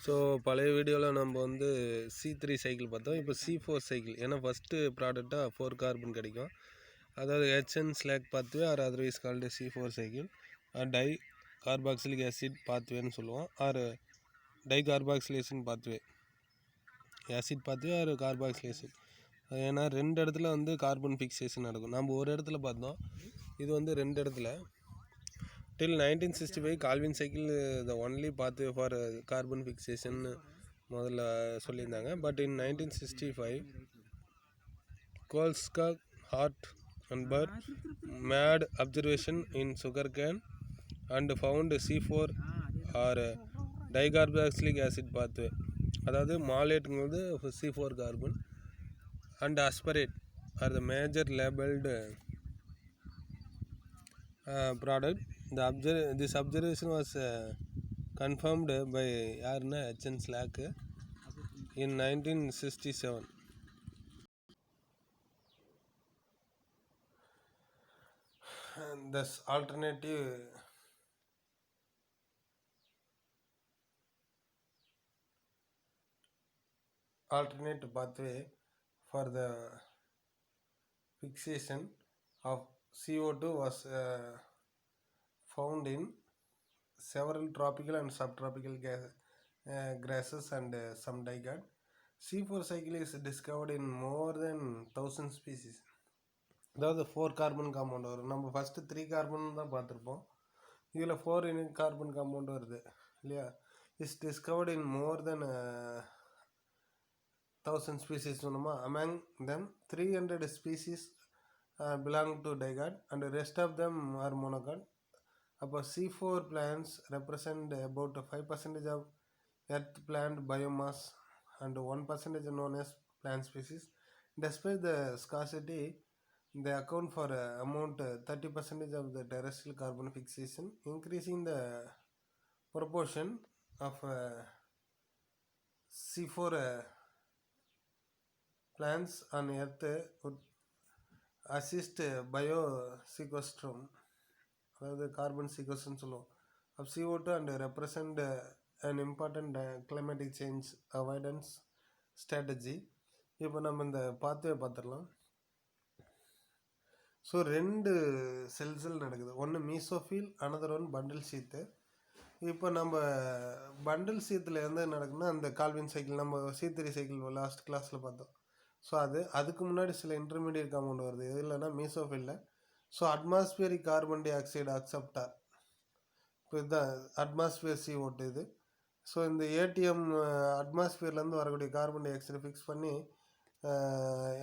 So பழைய வீடியோவில் நம்ம வந்து C3 சைக்கிள் பார்த்தோம். இப்போ C4 சைக்கிள். ஏன்னா ஃபஸ்ட்டு ப்ராடக்டாக 4 கார்பன் கிடைக்கும். அதாவது HN Slack pathway or otherwise called C4 cycle di carboxylic acid பாத்வேன்னு சொல்லுவோம். Or di carboxylation pathway acid pathway or carboxylation. ஏன்னா 2 இடத்துல வந்து கார்பன் ஃபிக்சேஷன் நடக்கும். நம்ம ஒரு இடத்துல பார்த்தோம், இது வந்து 2 இடத்துல. Till 1965 Calvin cycle the only pathway for carbon fixation முதல்ல சொல்லியிருந்தாங்க. But in 1965 Kortschak Hartt and Burr made observation in sugar cane and found C4 or dicarboxylic acid pathway. அதாவது மாலேட்டுங்கிறது C4 carbon and aspartate are the major labeled product. This observation was confirmed by HN Slack in 1967. And thus alternate pathway for the fixation of CO2 was found in several tropical and subtropical grasses and some dicot. C4 cycle is discovered in more than 1000 species. அதாவது 4 carbon compound வரும். நம்ம first 3 carbon தான் பார்த்துருப்போம். இதில் 4 carbon compound வருது இல்லையா. Is discovered in more then 1000 species சொன்னோமா. among them 300 species belong to dicot and the rest of them are monocot. அப்போ C4 plants represent about 5% of earth plant biomass and 1% known as plant species. Despite the scarcity, they account for amount 30% of the terrestrial carbon fixation, increasing the proportion of C4 plants on earth would assist biosequestrum, அதாவது carbon சீக்வஸ்ட்ரம்னு சொல்லுவோம், of CO2 and represent an important climatic change avoidance strategy. இப்போ நம்ம இந்த pathway பார்த்துடலாம். So 2 செல்ஸில் நடக்குது. ஒன்று mesophyll, another one bundle Seethu. இப்போ நம்ம பண்டில் சீத்தில் எந்த நடக்குதுன்னா அந்த கால்வின் சைக்கிள் நம்ம C3 சைக்கிள் லாஸ்ட் கிளாஸில் பார்த்தோம். ஸோ அதுக்கு முன்னாடி சில இன்டர்மீடியட் காம்பவுண்ட் வருது. எது இல்லைன்னா மீசோஃபில்ல. So atmospheric carbon tie acceptor அக்செப்டார். இப்போ இதுதான் அட்மாஸ்பியர் CO2 இது. ஸோ இந்த ஏடிஎம் அட்மாஸ்பியர்லேருந்து வரக்கூடிய கார்பன் டை ஆக்சைடு ஃபிக்ஸ் பண்ணி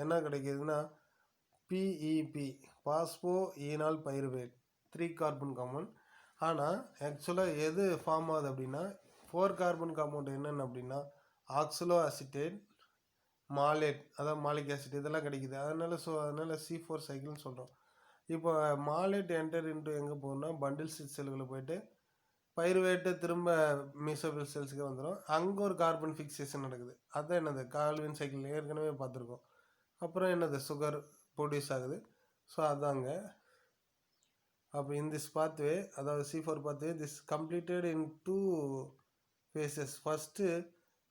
என்ன கிடைக்கிதுன்னா PEP பாஸ்போ ஈனால் பைருவேட் 3 கார்பன் காம்பவுண்ட். ஆனால் ஆக்சுவலாக எது ஃபார்ம் ஆகுது அப்படின்னா 4 கார்பன் காம்பவுண்ட் என்னென்னு அப்படின்னா ஆக்சலோ அசிட்டேட், மாலேட், அதாவது மாலிக் ஆசிட் இதெல்லாம் கிடைக்குது. அதனால் C4 சைக்கிள்னு சொல்கிறோம். இப்போ மாலேட் என்டர் இன்ட்டு எங்கே போகணும்னா பண்டில் செல்களை போயிட்டு பைருவேட்டு திரும்ப மீசோஃபில் செல்ஸுக்கு வந்துடும். அங்கே ஒரு கார்பன் ஃபிக்சேஷன் நடக்குது. அதுதான் என்னது கால்வின் சைக்கிள் ஏற்கனவே பார்த்துருக்கோம். அப்புறம் என்னது சுகர் ப்ரொடியூஸ் ஆகுது. ஸோ அதாங்க. அப்போ இன் திஸ் பாத்வே, அதாவது C4 pathway, this completed in 2 phases. First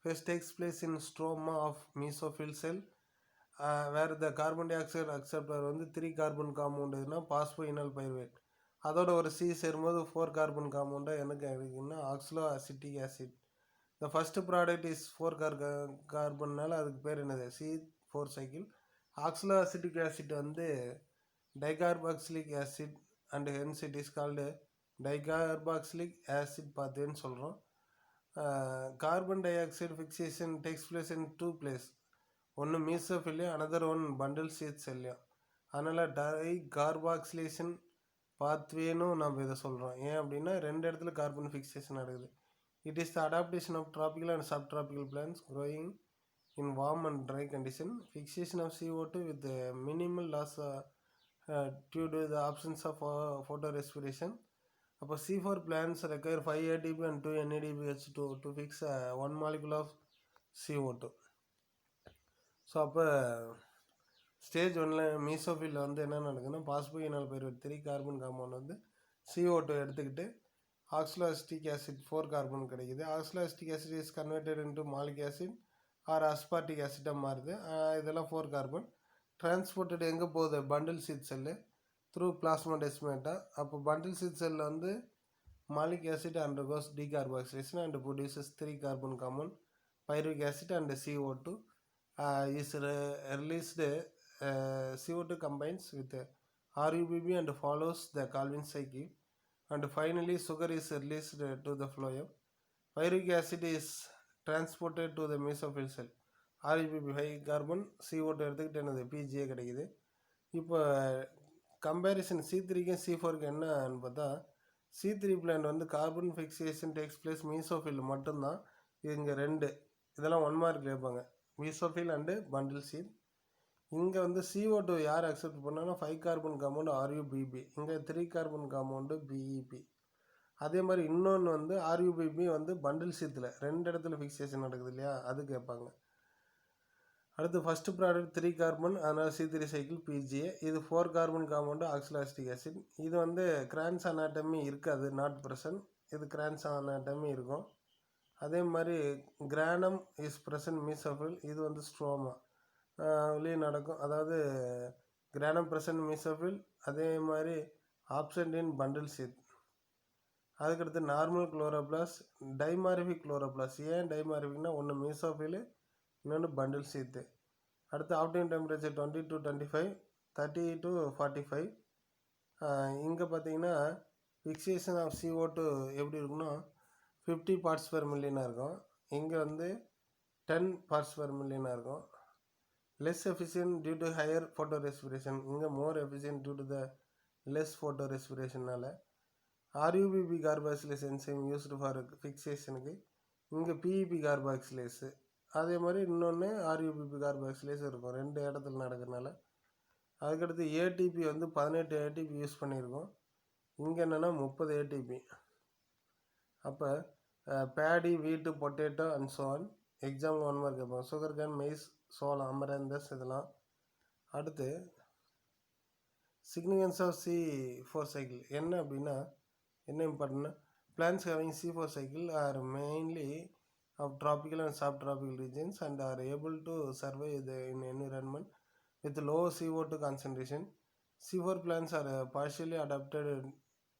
phase takes place in stroma of mesophil cell where the carbon dioxide acceptor வந்து 3 கார்பன் காம்பவுண்டுனா பாஸ்போயினால் பைருவேட். அதோட ஒரு C சேரும்போது 4 கார்பன் காம்பவுண்டாக என்ன கிடைக்குன்னா oxaloacetic acid. The first product is 4 கார்பன்னால அதுக்கு பேர் என்னது C4 cycle. Oxaloacetic acid வந்து dicarboxylic acid and hence it is called dicarboxylic acid பாத்வேன்னு சொல்கிறோம். Carbon di oxide fixation takes place in 2 place. ஒன்று மீசோஃபில்லையும் அனதர் ஒன் பண்டில் சீத் செல்லையும். அதனால் டைகார்பாக்சிலேஷன் பாத்வேன்னு நம்ம இதை சொல்கிறோம். ஏன் அப்படின்னா 2 இடத்துல கார்பன் ஃபிக்சேஷன் நடக்குது. It is the adaptation of tropical and subtropical plants growing in warm and dry condition. Fixation of CO2 with minimal loss due to the absence of photorespiration. அப்போ C4 plants require 5 ATP and 2 NADPH to fix 1 molecule of CO2. So அப்போ stage 1ல் mesophyll வந்து என்ன நடக்குதுன்னா பாஸ்போயினால் pyruvate 3 carbon compound வந்து CO2 எடுத்துக்கிட்டு ஆக்சலோஅசிட்டிக் acid 4 carbon கிடைக்குது. Oxaloacetic acid is converted into malic acid or aspartic ஆசிட்டாக மாறுது. இதெல்லாம் 4 கார்பன். டிரான்ஸ்போர்ட்டட் எங்கே போகுது? Bundle sheath cell through plasmodesmata. அப்போ பண்டில் சீத் செல்லில் வந்து malic acid undergoes decarboxylation and produces 3 carbon compound pyruvic acid and CO2 is released. CO2 combines with RUBB and follows the Calvin cycle, and finally sugar is released to the phloem. Pyruvic acid is transported to the mesophyll cell. RUBB 5 carbon CO2 எடுத்துக்கிட்டு என்னது PGA கிடைக்குது. இப்போ comparison C3க்கும் C4க்கும் என்னன்னு பார்த்தா C3 plant வந்து carbon fixation takes place mesophyll மட்டும்தான். இங்கே 2 இதெல்லாம் 1 மார்க் கேட்பாங்க, மீசோஃபில் அண்டு பண்டில் சீத். இங்கே வந்து CO2 யார் அக்செப்ட் பண்ணாங்கன்னா 5 கார்பன் காம்பவுண்டு RUBB, இங்கே 3 கார்பன் காம்பவுண்டு BEP. அதே மாதிரி இன்னொன்று வந்து RUBB வந்து பண்டில் சீத்தில் 2 இடத்துல ஃபிக்சேஷன் நடக்குது இல்லையா, அது கேட்பாங்க. அடுத்து ஃபஸ்ட்டு ப்ராடக்ட் 3 கார்பன், அதனால் C3 சைக்கிள் PGA. இது 4 கார்பன் காம்பவுண்டு ஆக்சலாஸ்டிக் ஆசிட். இது வந்து கிரான்ஸ் அனாட்டமி இருக்காது, நாட் ப்ரெசன்ட். இது கிரான்ஸ் அனாட்டமி இருக்கும். அதே மாதிரி கிரானம் இஸ் ப்ரெசன்ட் மீசோஃபில். இது வந்து ஸ்ட்ரோமா வெளியே நடக்கும், அதாவது கிரானம் ப்ரெசன்ட் மீசோஃபில். அதே மாதிரி ஆப்சென்ட் இன் பண்டில் சீத். அதுக்கடுத்து நார்மல் குளோரோபிளாஸ், டைமாரிஃபிக் குளோரோபிளாஸ். ஏன் டைமாரிஃபிக்னா ஒன்று மீசோஃபில், இன்னொன்று பண்டில் சீத்து. அடுத்து ஆப்டிமம் டெம்பரேச்சர் 20 to 25, 30 to 45. இங்கே பார்த்தீங்கன்னா ஃபிக்சேஷன் ஆஃப் CO2 எப்படி இருக்குன்னா 50 பார்ட்ஸ் பெர் மில்லியனாக இருக்கும். இங்கே வந்து 10 பார்ட்ஸ் பெர் மில்லியனாக இருக்கும். Less efficient due to higher photorespiration. இங்கே more efficient due to the less ஃபோட்டோ ரெஸ்பிரேஷனால். RUBB carboxylase enzyme used for ஃபிக்சேஷனுக்கு. இங்கே PEP கார்பாக்சிலேஸு. அதே மாதிரி இன்னொன்று RUBB கார்பாக்சிலேஸ் இருக்கும், 2 இடத்துல நடக்கிறதுனால. அதுக்கடுத்து ATP வந்து 18 ATP யூஸ் பண்ணியிருக்கோம். இங்கே என்னென்னா 30 ATP. அப்போ பேடி, வீட்டு, பொட்டேட்டோ அண்ட் சோன். எக்ஸாம்பிள் 1 மார்க் கேட்பாங்க. சுகர் கேன், மெய்ஸ், சோளம், அமரந்தஸ் இதெல்லாம். அடுத்து சிக்னிஃபிகன்ஸ் ஆஃப் C4 சைக்கிள் என்ன அப்படின்னா, என்ன இம்பார்ட்டன்ட்னா, plants having C4 cycle are mainly of tropical and subtropical regions and are able to survive in environment with low CO2 concentration. C4 plants are partially adapted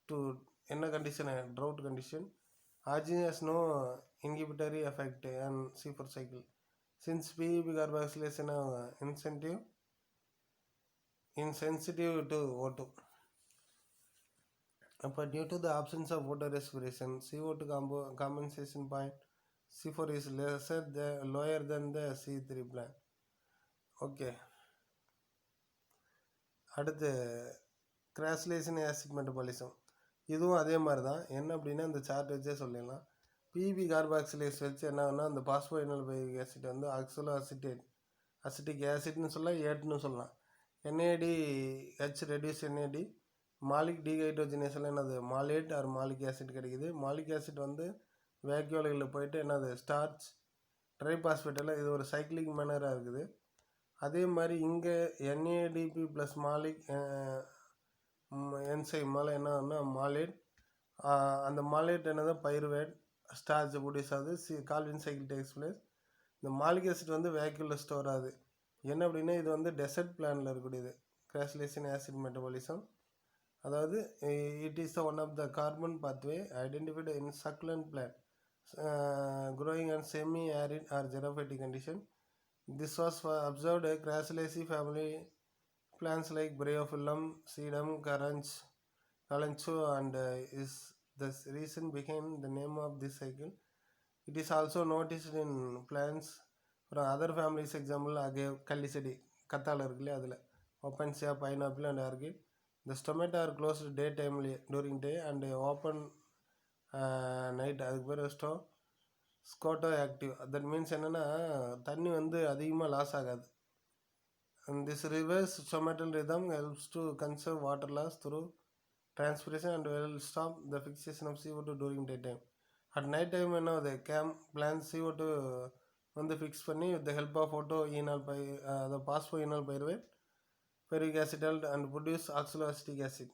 to என்ன condition, drought condition. Arginine has no inhibitory effect on C4 cycle since PEP carboxylase insensitive to O2. But due to the absence of water respiration, CO2 compensation point C4 is lower than the C3 plant. Okay. அடுத்து கிராஸ்லேஷன் acid metabolism. இதுவும் அதே மாதிரி தான். என்ன அப்படின்னா இந்த chart வச்சே சொல்லிடலாம். PEP கார்பாக்சிலேஸ் வச்சு என்ன ஆகுனா, அந்த பாஸ்போயினோல்பைரிக் ஆசிட் வந்து ஆக்சலோ அசிட்டிக் ஆசிட்னு சொல்லலாம், ஏட்னு சொல்லலாம். NADH reduce NAD. மாலிக் டீஹைட்ரோஜனேஷனில் என்னது மாலேட் ஆர் மாலிக் ஆசிட் கிடைக்குது. மாலிக் ஆசிட் வந்து வேக்யூல்களில் போயிட்டு என்னது ஸ்டார்ச், ட்ரைபாஸ்பேட்டெல்லாம். இது ஒரு சைக்கிளிக் மேனராக இருக்குது. அதே மாதிரி இங்கே NADP ப்ளஸ் மாலிக் என்சைம் மேலே என்ன ஆகுதுன்னா மாலேட். அந்த மாலேட் என்னது பைருவேட் ஸ்டார்ச் ப்ரொடியூஸ் ஆகுது. Calvin cycle takes place. இந்த மாலிக் ஆசிட் வந்து வேக்யூலில் ஸ்டோர் ஆகுது. என்ன அப்படின்னா இது வந்து டெசர்ட் பிளான்ல இருக்கக்கூடியது. கிராஸ்லேஷன் ஆசிட் மெட்டபாலிசம், அதாவது it is one of the carbon pathway identified in succulent plant growing in semi-arid or xerophytic condition. This was observed Crassulaceae family plants like Bryophyllum, Sedum, Kalanchoe and is the reason behind the name of this cycle. It is also noticed in plants from other families, example agave, Callicidi, கத்தாழை இருக்குல்ல, அதில் Opuntia, pineapple and orchid. The stomata are closed daytimely during day and open night. அதுக்கு பேர் ஸ்கோட்டோ active. That means என்னென்னா தண்ணி வந்து அதிகமாக loss ஆகாது. This reverse stomatal rhythm helps to conserve water loss through transpiration and will stop the fixation of CO2 during day time. At night time என்ன ஆகுது, plans CO2 வந்து ஃபிக்ஸ் பண்ணி with the help of அதை phosphoenolpyruvate பெரிக் acid and produce oxaloacetic acid.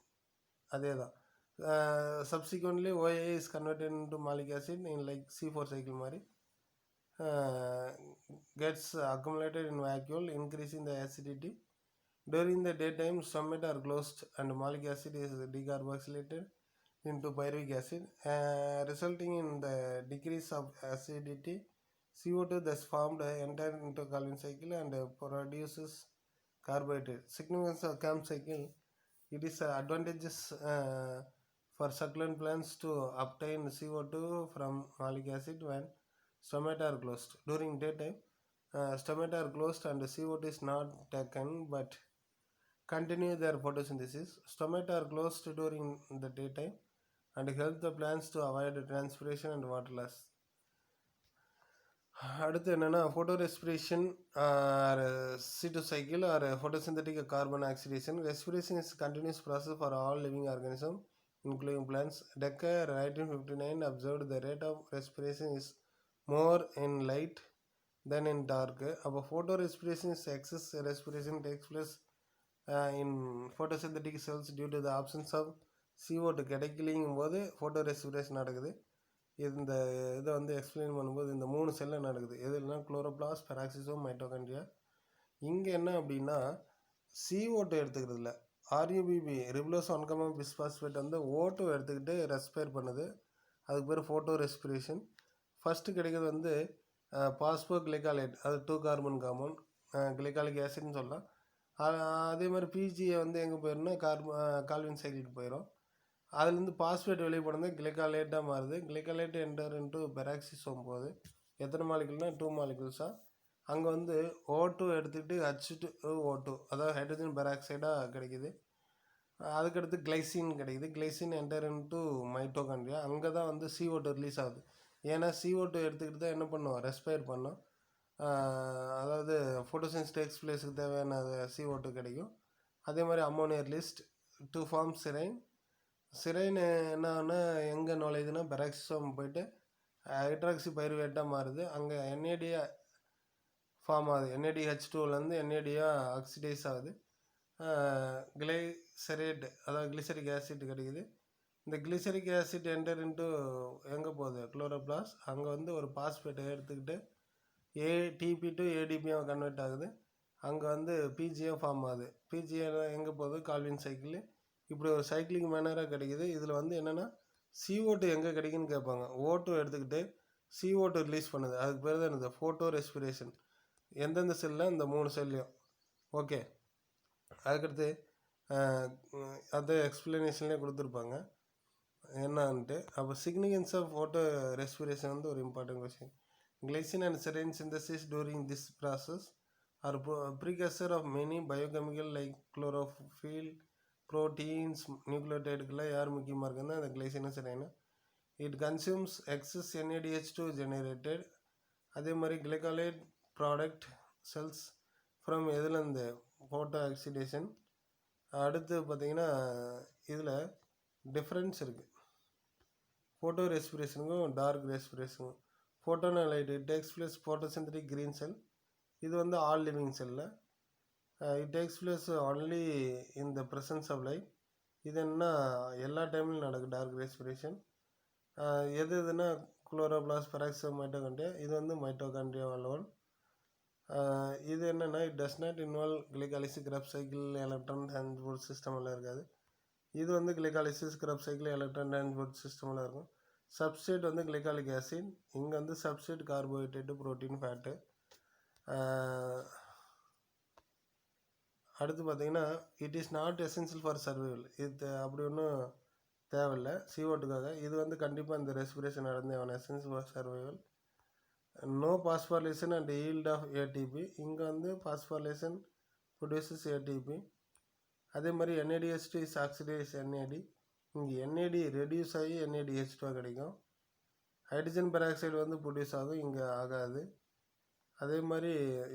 அதே தான். Subsequently, OA is converted into malic acid in like C4 cycle மாதிரி gets accumulated in vacuole, increasing the acidity. During the daytime, stomata are closed and malic acid is decarboxylated into pyruvic acid, resulting in the decrease of acidity. CO2 thus formed enter into Calvin cycle and produces carbohydrate. Significance of CAM cycle: it is advantageous for succulent plants to obtain CO2 from malic acid when stomata are closed. During daytime, stomata are closed and CO2 is not taken but continue their photosynthesis. Stomata are closed during the daytime and help the plants to avoid transpiration and water loss. அடுத்து என்னென்னா photo respiration R C2 cycle or photosynthetic carbon oxidation. Respiration is a continuous process for all living organisms including plants. Decker 1959 observed the rate of respiration is more in light than in dark. அப்போ photo respiration is excess respiration takes place in photosynthetic cells due to the absence of CO2 கிடைக்கலிங்கும் போது photo respiration நடக்குது. இந்த இதை வந்து explain பண்ணும்போது இந்த 3 செல்லில் நடக்குது. எதுனா குளோரோபிளாஸ்ட், பெராக்சிசோம், மைட்டோகாண்ட்ரியா. இங்கே என்ன அப்படின்னா CO2 எடுத்துக்கிறது இல்லை, RUBB ரிபுலோஸ் 1, பிஸ்பாஸ்பேட் வந்து O2 எடுத்துக்கிட்டு ரெஸ்பயர் பண்ணுது. அதுக்கு பேர் ஃபோட்டோ ரெஸ்பிரேஷன். ஃபஸ்ட்டு கிடைக்கிறது வந்து பாஸ்போ கிளைகாலேட், அது 2 கார்பன் காம்பவுண்ட், கிளைகாலிக் ஆசிட்னு சொல்லலாம். அதே மாதிரி பிஜிஏ வந்து எங்கே போயிடும்னா கால்வின் சைக்கிளுக்கு போயிடும். அதுலேருந்து பாஸ்பேட் வெளியே போனது கிளைகாலேட்டாக மாறுது. கிளைகாலேட் என்டர் இன்ட்டு பெராக்சிசோம் போகுது. எத்தனை மாலிகுல்னால் 2 மாலிகுல்ஸாக. அங்கே வந்து O2 எடுத்துக்கிட்டு H2O2 அதாவது ஹைட்ரஜன் பெராக்சைடாக கிடைக்கிது. அதுக்கடுத்து கிளைசின் கிடைக்குது. Glycine enter into mitochondria. அங்கே தான் வந்து CO2 ரிலீஸ் ஆகுது. ஏன்னா CO2 எடுத்துக்கிட்டு தான் என்ன பண்ணும், ரெஸ்பயர் பண்ணும். அதாவது ஃபோட்டோசின்ஸ் டேக்ஸ் பிளேஸுக்கு தேவையான CO2 கிடைக்கும். அதே மாதிரி ammonia released to form serine. Serine என்னன்னா எங்கே நுழையுதுன்னா பெராக்சிசோம் போயிட்டு ஹைட்ராக்சி பைருவேட்டாக மாறுது. அங்கே NADயாக ஃபார்ம் ஆகுது. NADH2லேருந்து NADயாக ஆக்சிடைஸ் ஆகுது. கிளைசரேட் அதாவது கிளிசரிக் ஆசிட் கிடைக்குது. இந்த கிளிசரிக் ஆசிட் என்டர் இன்ட்டு எங்கே போகுது, குளோரோபிளாஸ்ட். அங்கே வந்து ஒரு பாஸ்பேட்டை எடுத்துக்கிட்டு ATP to ADPயாக கன்வெர்ட் ஆகுது. அங்கே வந்து பிஜிஏ ஃபார்ம் ஆகுது. பிஜிஏ எங்கே போகுது, கால்வின் சைக்கிள். இப்படி ஒரு சைக்கிளிங் மேனராக கிடைக்கிது. இதில் வந்து என்னென்னா CO2 எங்கே கிடைக்குன்னு கேட்பாங்க. O2 எடுத்துக்கிட்டு CO2 ரிலீஸ் பண்ணுது. அதுக்கு பேர் தான் என்னது, ஃபோட்டோ ரெஸ்பிரேஷன். எந்தெந்த செல்லில், இந்த 3 செல்லையும். ஓகே, அதுக்கடுத்து அதை எக்ஸ்பிளனேஷன்லேயே கொடுத்துருப்பாங்க என்னான்ட்டு. அப்போ சிக்னிஃபிகன்ஸ் ஆஃப் ஃபோட்டோ ரெஸ்பிரேஷன் வந்து ஒரு important question. Glycine and serine synthesis during this process are precursor of many biochemical like chlorophyll, proteins, நியூக்ளியோடைடுக்கெல்லாம் யார் முக்கியமாக இருக்குன்னா அந்த கிளைசினும் செரைனும். It consumes excess NADH2 generated. அதே மாதிரி கிளைகாலேட் ப்ராடக்ட் செல்ஸ் ஃப்ரம் எதுலேருந்து, ஃபோட்டோ ஆக்சிடேஷன். அடுத்து பார்த்திங்கன்னா இதில் டிஃப்ரென்ஸ் இருக்குது ஃபோட்டோ ரெஸ்பிரேஷனுக்கும் டார்க் ரெஸ்பிரேஷனுக்கும். ஃபோட்டோனா light, it takes place photosynthetic green cell. இது வந்து ஆல் லிவிங் செல்லில். It takes place only in the presence of light. இது என்ன எல்லா டைம்லையும் நடக்கும் டார்க் ரெஸ்பிரேஷன். எதுனா குளோரோபிளாஸ்ட், பெராக்சிசோம், மைட்டோகாண்ட்ரியா. இது வந்து மைட்டோகாண்ட்ரியா அலோன். இது என்னென்னா it does not involve glycolysis, Krebs cycle, electron transport system எல்லாம் இருக்காது. இது வந்து glycolysis, Krebs cycle, electron transport சிஸ்டம்லாம் இருக்கும். சப்ஸ்ட்ரேட் வந்து கிளைகாலிக் ஆசிட். இங்கே வந்து சப்ஸ்ட்ரேட் கார்போஹைட்ரேட்டு, ப்ரோட்டீன், ஃபேட்டு. அடுத்து பார்த்திங்கன்னா it is not essential for survival. இது அப்படி ஒன்றும் தேவையில்லை CO2க்காக. இது வந்து கண்டிப்பாக இந்த ரெஸ்பிரேஷன் நடந்தே ஆகணும், essential for survival. No phosphorylation and yield of ATP. இங்கே வந்து பாஸ்போரிலேஷன் ப்ரொடியூசஸ் ATP. அதே மாதிரி NADH2 இஸ் ஆக்சிடைஸ் NAD. இங்கே NAD ரெடியூஸ் ஆகி NADH2 கிடைக்கும். ஹைட்ரஜன் பெராக்சைடு வந்து ப்ரொடியூஸ் ஆகும், இங்கே ஆகாது. அதே மாதிரி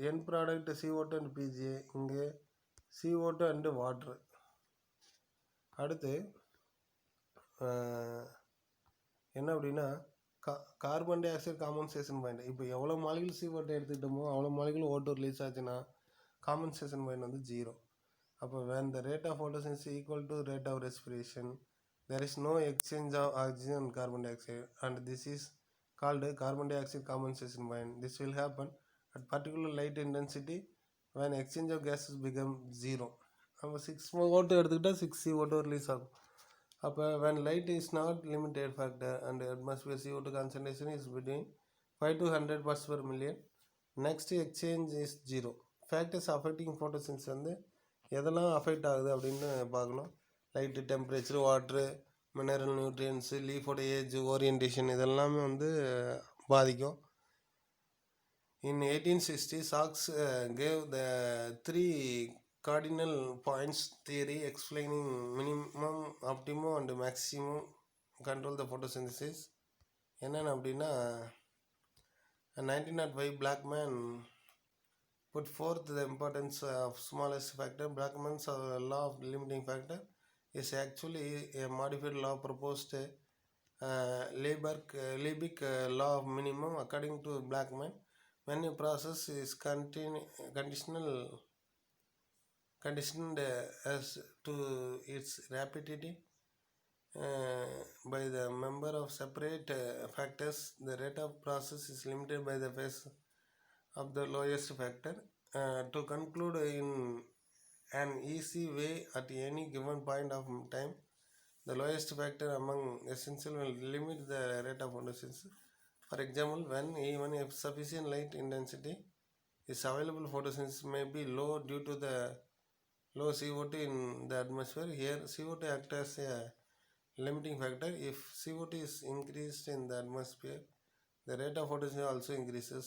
என் ப்ராடக்ட் CO2 அண்ட் PGA. இங்கே CO2 அண்டு வாட்ரு. அடுத்து என்ன அப்படின்னா carbon di oxide compensation point. இப்போ எவ்வளோ மாலிகுல் CO2 எடுத்துக்கிட்டோமோ அவ்வளோ மாலிகுல் O2 ரிலீஸ் ஆச்சுன்னா காம்பன்சேஷன் பாயிண்ட் வந்து 0. அப்போ when the rate of photosynthesis equal to rate of respiration, there is no exchange of oxygen and carbon dioxide, and this is called carbon dioxide compensation point. This will happen at particular light intensity when exchange of gases become zero. நம்ம 6 watt எடுத்துக்கிட்டால் 6 CO2 release ஆகும். அப்போ when light is not limited factor and atmosphere CO2 concentration is between 5 to 100 parts per million, next exchange is zero. Factors affecting photosynthesis வந்து எதெல்லாம் affect ஆகுது அப்படின்னு பார்க்கணும். Light, temperature, water, mineral nutrients, லீஃபோட age, orientation இதெல்லாமே வந்து பாதிக்கும். In 1860, Sachs gave the three cardinal points theory explaining minimum, optimum and maximum control the photosynthesis. என்னென்ன அப்படின்னா 1905 Blackman put forth the importance of smallest factor. Blackman's law of limiting factor is actually a modified law proposed Liebig law of minimum. According to Blackman, when a process is conditioned as to its rapidity by the number of separate factors, the rate of process is limited by the phase of the lowest factor. To conclude in an easy way, at any given point of time, the lowest factor among essential will limit the rate of photosynthesis. For example, when even if sufficient light intensity is available, photosynthesis may be low due to the low CO2 in the atmosphere. Here, CO2 acts as a limiting factor. If CO2 is increased in the atmosphere, the rate of photosynthesis also increases.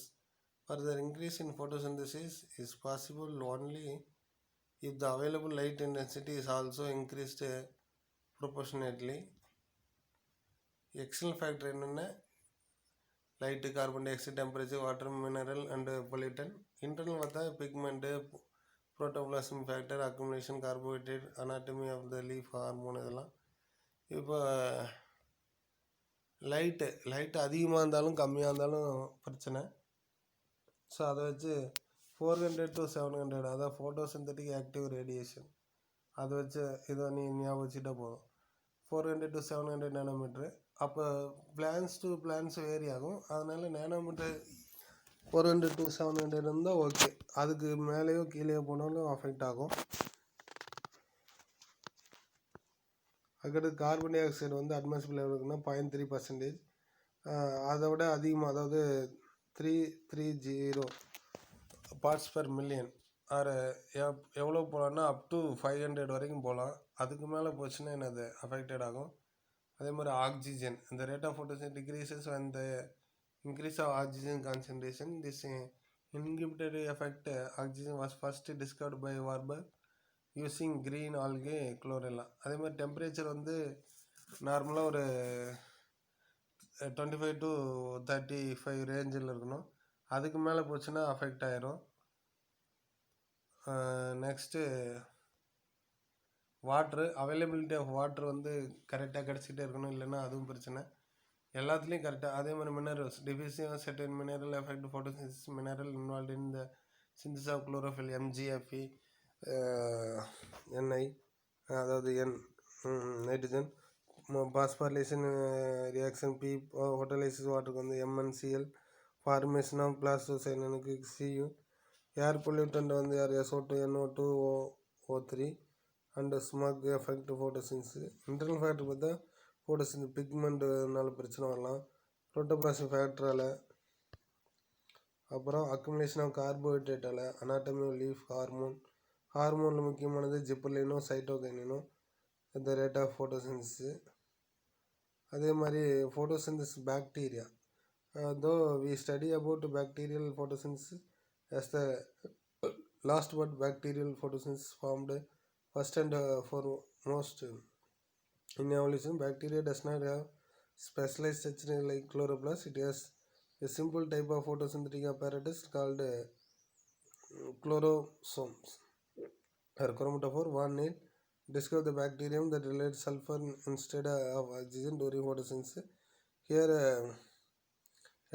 Further increase in photosynthesis is possible only if the available light intensity is also increased proportionately. External factor என்னென்ன light, carbon di oxide, temperature, water, mineral and pollutant. Internal பார்த்தா pigment, protoplasm factor, accumulation, carbohydrate, anatomy of the leaf, hormone இதெல்லாம். இப்போ light அதிகமாக இருந்தாலும் கம்மியாக இருந்தாலும் பிரச்சனை. So அதை வச்சு 400 to 700, அதான் ஃபோட்டோசிந்தட்டிக் ஆக்டிவ் ரேடியேஷன், அதை வச்சு இதை நீ ஞாபகம் வச்சுட்டா போதும். 400 to 700 நேனோமீட்ரு. அப்போ பிளான்ஸ் டு பிளான்ஸ் வேரி ஆகும். அதனால் நேனோமீட்டர் 400 to 700 இருந்தால் ஓகே. அதுக்கு மேலேயோ கீழேயோ போனாலும் அஃபெக்ட் ஆகும். அதுக்கடுத்து கார்பன் டை ஆக்சைடு வந்து அட்மாஸ்பியரில் இருக்குன்னா 0.3%. அதை விட அதிகமாக, அதாவது 330 பார்ட்ஸ் பெர் மில்லியன் ஆறு எவ்வளோ போகலான்னா அப் டு 500 வரைக்கும் போகலாம். அதுக்கு மேலே போச்சுன்னா என்னது அஃபெக்டட் ஆகும். அதே மாதிரி ஆக்சிஜன், இந்த rate of photosynthesis decreases when the increase of oxygen concentration. This inhibitory effect oxygen was first discovered by Warburg using green algae chlorella. அதே மாதிரி டெம்பரேச்சர் வந்து நார்மலாக ஒரு 25 to 35 ரேஞ்சில் இருக்கணும். அதுக்கு மேலே போச்சுன்னா அஃபெக்ட் ஆயிரும். Next water, availability of water வந்து கரெக்டாக கிடச்சிக்கிட்டே இருக்கணும், இல்லைன்னா அதுவும் பிரச்சனை. எல்லாத்துலேயும் கரெக்டாக. அதே மாதிரி minerals, deficient certain mineral effect photosynthesis. Mineral involve in the synthesis of chlorophyll, MgFe, Ni, அதாவது nitrogen, phosphorylation reaction P, photolysis வாட்டருக்கு வந்து MnCl, ஃபார்மேஷன் ஆஃப் பிளாஸ்டோசைலனுக்கு Cu, ஏர் பொல்யூட்டன்ட் வந்து யார் SO2, NO2, O3 and smog effect photosynthesis. Internal factor பார்த்தா photosynthesis பிக்மெண்ட்னால பிரச்சனை வரலாம், புரோட்டோபிளாசம் ஃபேக்டரால், அப்புறம் அக்குமுலேஷன் ஆஃப் கார்போஹைட்ரேட்டால், அனாட்டமி ஆஃப் லீஃப், ஹார்மோனில் முக்கியமானது ஜிப்பர்லினும் சைட்டோகைனினும், இந்த ரேட் ஆஃப் ஃபோட்டோசிந்தசிஸ். அதே மாதிரி photosynthesis bacteria, though we study about bacterial photosynthesis as the last but bacterial photosynthesis formed first and foremost in evolution. Bacteria does not have specialized structure like chloroplast. It has a simple type of photosynthetic apparatus called chlorosomes or chromatophore. Van Neel discovered the bacterium that relates sulfur instead of oxygen during photosynthesis. Here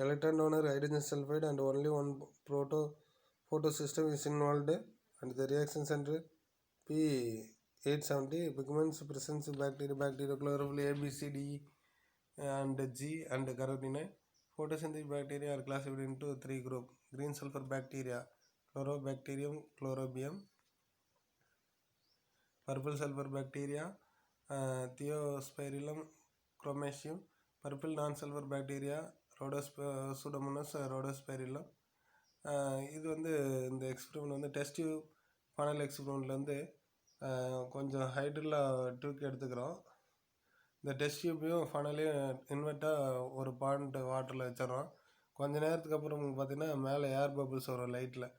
electron donor hydrogen sulfide and only one photosystem is involved, and the reaction center P 870 pigments presence bacteria chlorophyll A, B, C, D, and G and carotenoid. Photosynthetic bacteria are classified into 3 groups: green sulfur bacteria, Chlorobacterium chlorobium; purple sulfur bacteria, Theospirillum chromaceum; purple non-sulfur bacteria, Pseudomonas rhodospirillum. இது வந்து இந்த experiment வந்து test tube funnel எக்ஸ்பெரிமெண்ட்லேருந்து கொஞ்சம் ஹைட்ரில் duke எடுத்துக்கிறோம். இந்த test டியூப்பையும் ஃபனலையும் இன்வெர்ட்டாக ஒரு point வாட்டரில் வச்சிடறோம். கொஞ்ச நேரத்துக்கு அப்புறம் பார்த்திங்கன்னா மேலே ஏர் பபிள்ஸ் வரும் லைட்டில்.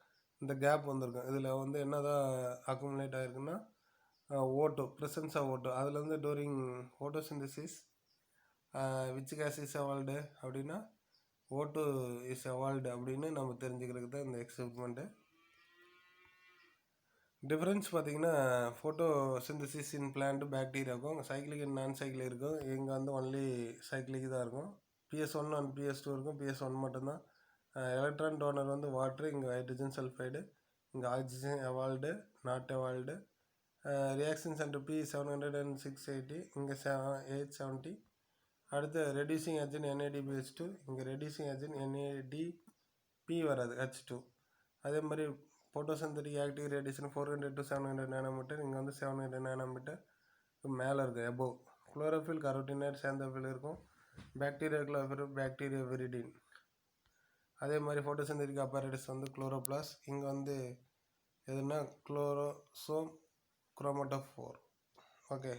இந்த கேப் வந்திருக்கும். இதில் வந்து என்ன தான் அக்குமுலேட் ஆகிருக்குன்னா ஓட்டோ, ப்ரெசன்ஸ் ஆஃப் ஓட்டோ. அதில் வந்து during photosynthesis which gas is evolved அப்படின்னா ஓட்டோ இஸ் எவால்வ்டு அப்படின்னு நம்ம தெரிஞ்சுக்கிறதுக்கு தான் இந்த எக்ஸ்பெரிமெண்ட்டு. டிஃப்ரென்ஸ் பார்த்திங்கன்னா ஃபோட்டோ சிந்தசிஸ் இன் பிளான்ட் பாக்டீரியாவுக்கும் சைக்கிளிக் அண்ட் நான் சைக்கிளிக் இருக்கும். இங்கே வந்து ஒன்லி சைக்கிளிக் தான் இருக்கும். PS1 அண்ட் PS2 இருக்கும். PS1 மட்டும்தான். எலக்ட்ரான் டோனர் வந்து வாட்ரு, இங்கே ஹைட்ரஜன் சல்ஃபைடு, இங்கே oxygen evolved not evolved. Reactions and P700 and 680, இங்கே 870. அடுத்து ரெடியூசிங் ஏஜென்ட் NADPH2, இங்கே ரெடியூசிங் ஏஜென்ட் NADP வராது, H2. அதே மாதிரி photosynthetic active radiation 400 to 700 nanometre, இங்கே வந்து 700 நானோமீட்டர் மேலே இருக்குது எபோவ். குளோரோஃபில் கரோட்டினைட் சாந்தோஃபில் இருக்கும். Bacteria chlorophyll bacteria viridin. அதே மாதிரி ஃபோட்டோசிந்தட்டிக் அப்பரேட்டஸ் வந்து குளோரோபிளாஸ், இங்கே வந்து எதுனா குளோரோசோம் குரோமட்டோஃபோர். ஓகே.